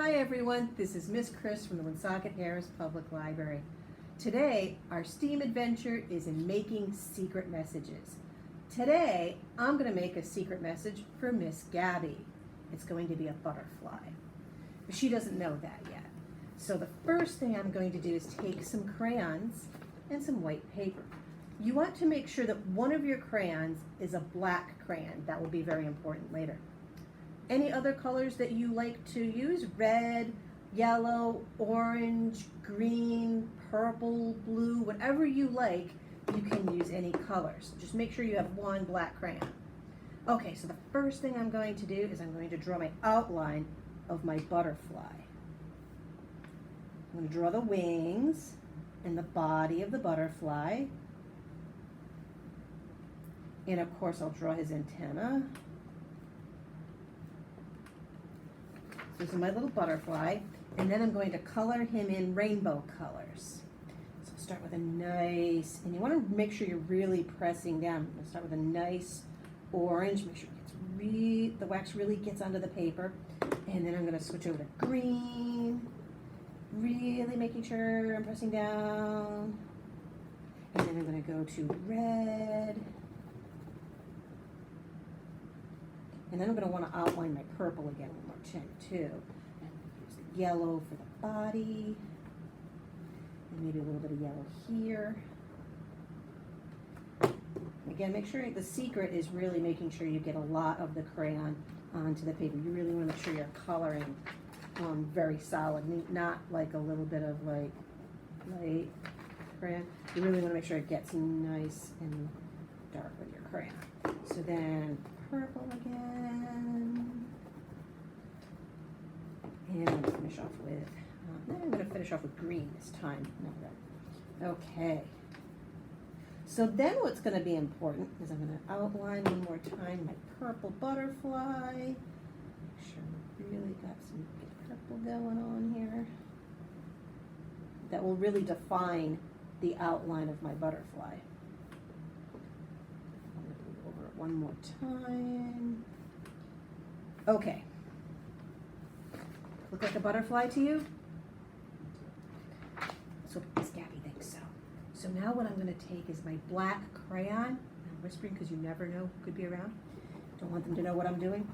Hi everyone, this is Miss Chris from the Woonsocket Harris Public Library. Today, our STEAM adventure is in making secret messages. Today, I'm going to make a secret message for Miss Gabby. It's going to be a butterfly. But she doesn't know that yet. So the first thing I'm going to do is take some crayons and some white paper. You want to make sure that one of your crayons is a black crayon. That will be very important later. Any other colors that you like to use? Red, yellow, orange, green, purple, blue, whatever you like, you can use any colors. Just make sure you have one black crayon. Okay, so the first thing I'm going to do is I'm going to draw my outline of my butterfly. I'm going to draw the wings and the body of the butterfly. And of course I'll draw his antenna. This is my little butterfly, and then I'm going to color him in rainbow colors. So I'll start with a nice, and you want to make sure you're really pressing down. I'll start with a nice orange, make sure the wax really gets onto the paper, and then I'm going to switch over to green, really making sure I'm pressing down, and then I'm going to go to red. And then I'm going to want to outline my purple again one more time too. And use the yellow for the body. And maybe a little bit of yellow here. Again, make sure the secret is really making sure you get a lot of the crayon onto the paper. You really want to make sure you're coloring very solid, not like a little bit of like light crayon. You really want to make sure it gets nice and dark with your crayon. So then purple again, and I'm going to finish off with, I'm going to finish off with green this time, not red. Okay, so then what's going to be important is I'm going to outline one more time my purple butterfly. Make sure we really got some purple going on here. That will really define the outline of my butterfly. One more time. Okay. Look like a butterfly to you? That's what Miss Gabby thinks so. So now what I'm going to take is my black crayon. I'm whispering because you never know who could be around. Don't want them to know what I'm doing.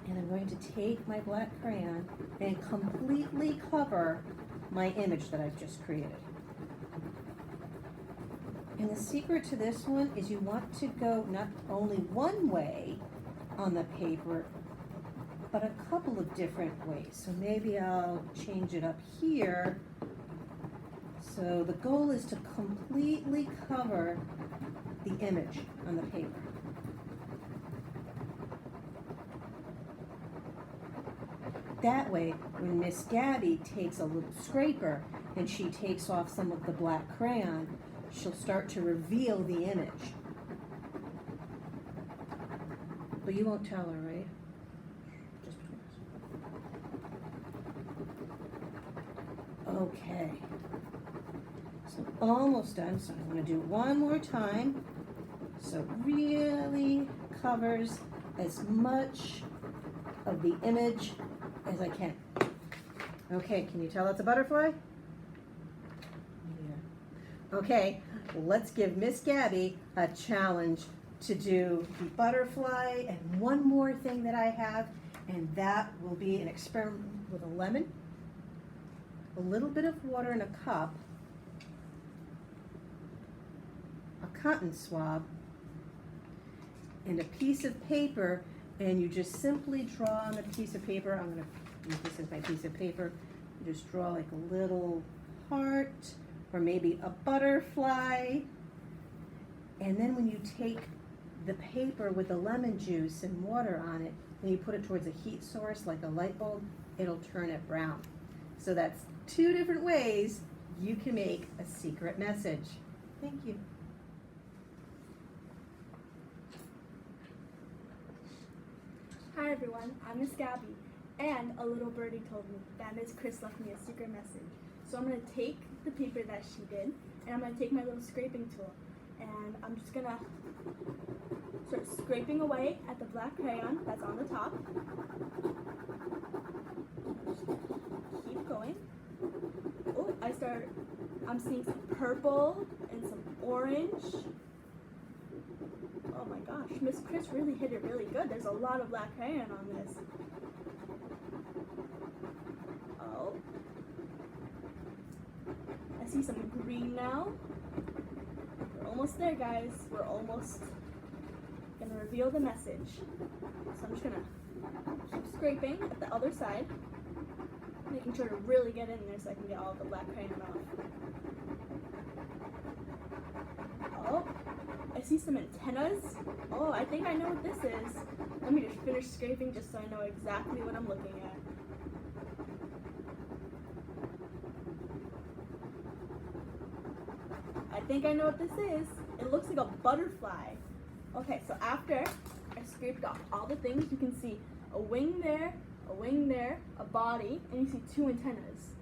And I'm going to take my black crayon and completely cover my image that I've just created. And the secret to this one is you want to go not only one way on the paper, but a couple of different ways. So maybe I'll change it up here. So the goal is to completely cover the image on the paper. That way, when Miss Gabby takes a little scraper and she takes off some of the black crayon, she'll start to reveal the image. But you won't tell her, right? Just between us. Okay. So almost done. So I want to do one more time. So it really covers as much of the image as I can. Okay, can you tell that's a butterfly? Okay, let's give Miss Gabby a challenge to do the butterfly and one more thing that I have, and that will be an experiment with a lemon, a little bit of water in a cup, a cotton swab, and a piece of paper, and you just simply draw on a piece of paper. I'm going to use this as my piece of paper. You just draw like a little heart, or maybe a butterfly, and then when you take the paper with the lemon juice and water on it, and you put it towards a heat source like a light bulb, it'll turn it brown. So that's two different ways you can make a secret message. Thank you. Hi everyone, I'm Miss Gabby, and a little birdie told me that Miss Chris left me a secret message. So I'm going to take the paper that she did, and I'm going to take my little scraping tool, and I'm just going to start scraping away at the black crayon that's on the top. I'm seeing some purple and some orange. Oh my gosh, Miss Chris really hit it really good. There's a lot of black crayon on this. Oh. I see some green now. We're almost there, guys. We're almost gonna reveal the message. So I'm just gonna keep scraping at the other side, making sure to really get in there so I can get all the black crayon off. Oh, I see some antennas. Oh, I think I know what this is. Let me just finish scraping just so I know exactly what I'm looking at. I think I know what this is. It looks like a butterfly. Okay, so after I scraped off all the things, you can see a wing there, a body, and you see two antennas.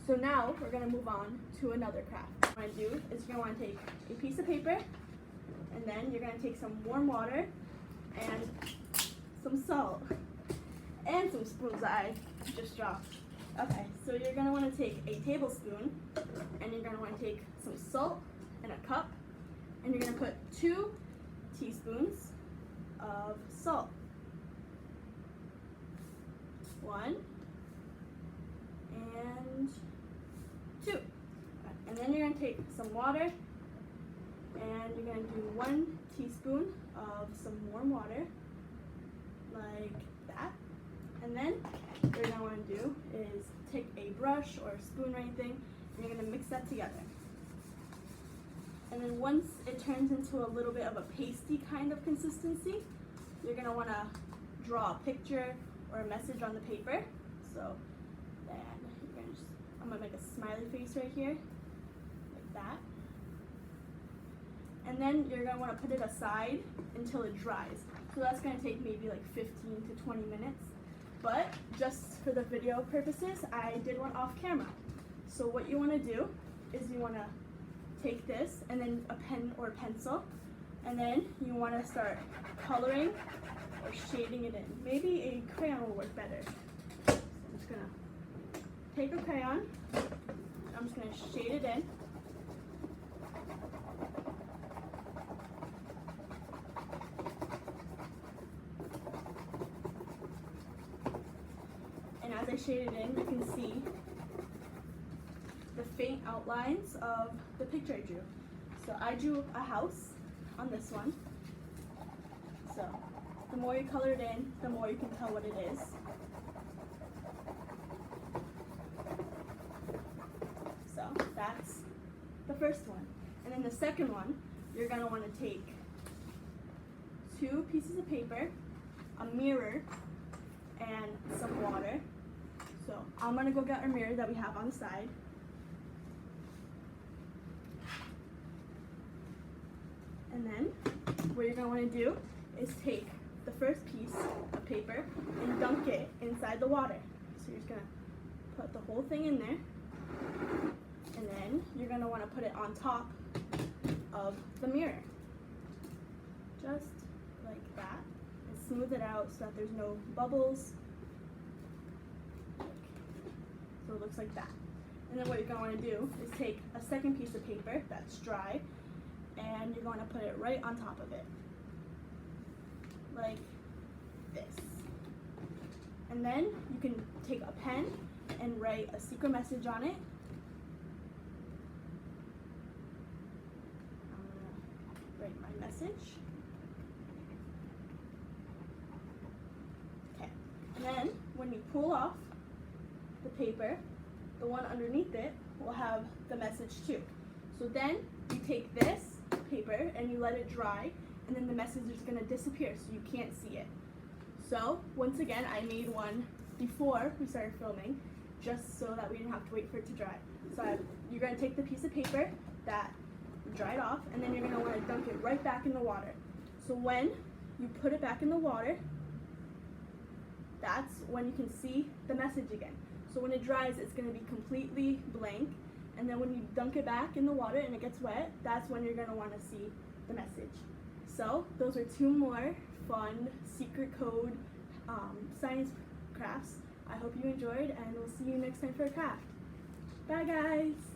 So now we're gonna move on to another craft. What I'm gonna do is you're gonna wanna take a piece of paper, and then you're gonna take some warm water and some salt and some spoons that I just dropped. Okay, so you're gonna wanna take a tablespoon, and you're gonna wanna take some salt in a cup, and you're gonna put 2 teaspoons of salt. 1 and 2. And then you're gonna take some water, and you're gonna do 1 teaspoon of some warm water, like that. And then what you're gonna wanna do is take a brush or a spoon or anything, and you're gonna mix that together. And then once it turns into a little bit of a pasty kind of consistency, you're gonna wanna draw a picture or a message on the paper. So then you're gonna just, I'm gonna make a smiley face right here, like that. And then you're gonna wanna put it aside until it dries. So that's gonna take maybe like 15 to 20 minutes. But just for the video purposes, I did one off camera. So what you wanna do is you wanna take this and then a pen or pencil, and then you want to start coloring or shading it in. Maybe a crayon will work better. So I'm just gonna take a crayon, I'm just gonna shade it in. And as I shade it in, you can see the faint outlines of the picture I drew. So I drew a house on this one. So the more you color it in, the more you can tell what it is. So that's the first one. And then the second one, you're gonna wanna take 2 pieces of paper, a mirror, and some water. So I'm gonna go get our mirror that we have on the side. And then what you're gonna wanna do is take the first piece of paper and dunk it inside the water. So you're just gonna put the whole thing in there, and then you're gonna wanna put it on top of the mirror. Just like that. And smooth it out so that there's no bubbles. So it looks like that. And then what you're gonna wanna do is take a second piece of paper that's dry, and you're going to put it right on top of it, like this. And then you can take a pen and write a secret message on it. I'm going to write my message. Okay, and then when you pull off the paper, the one underneath it will have the message too. So then you take this paper and you let it dry, and then the message is going to disappear so you can't see it. So once again, I made one before we started filming just so that we didn't have to wait for it to dry. So you're going to take the piece of paper that dried off, and then you're going to want to dunk it right back in the water. So when you put it back in the water, that's when you can see the message again. So when it dries, it's going to be completely blank. And then when you dunk it back in the water and it gets wet, that's when you're going to want to see the message. So those are 2 more fun secret code science crafts. I hope you enjoyed, and we'll see you next time for a craft. Bye guys!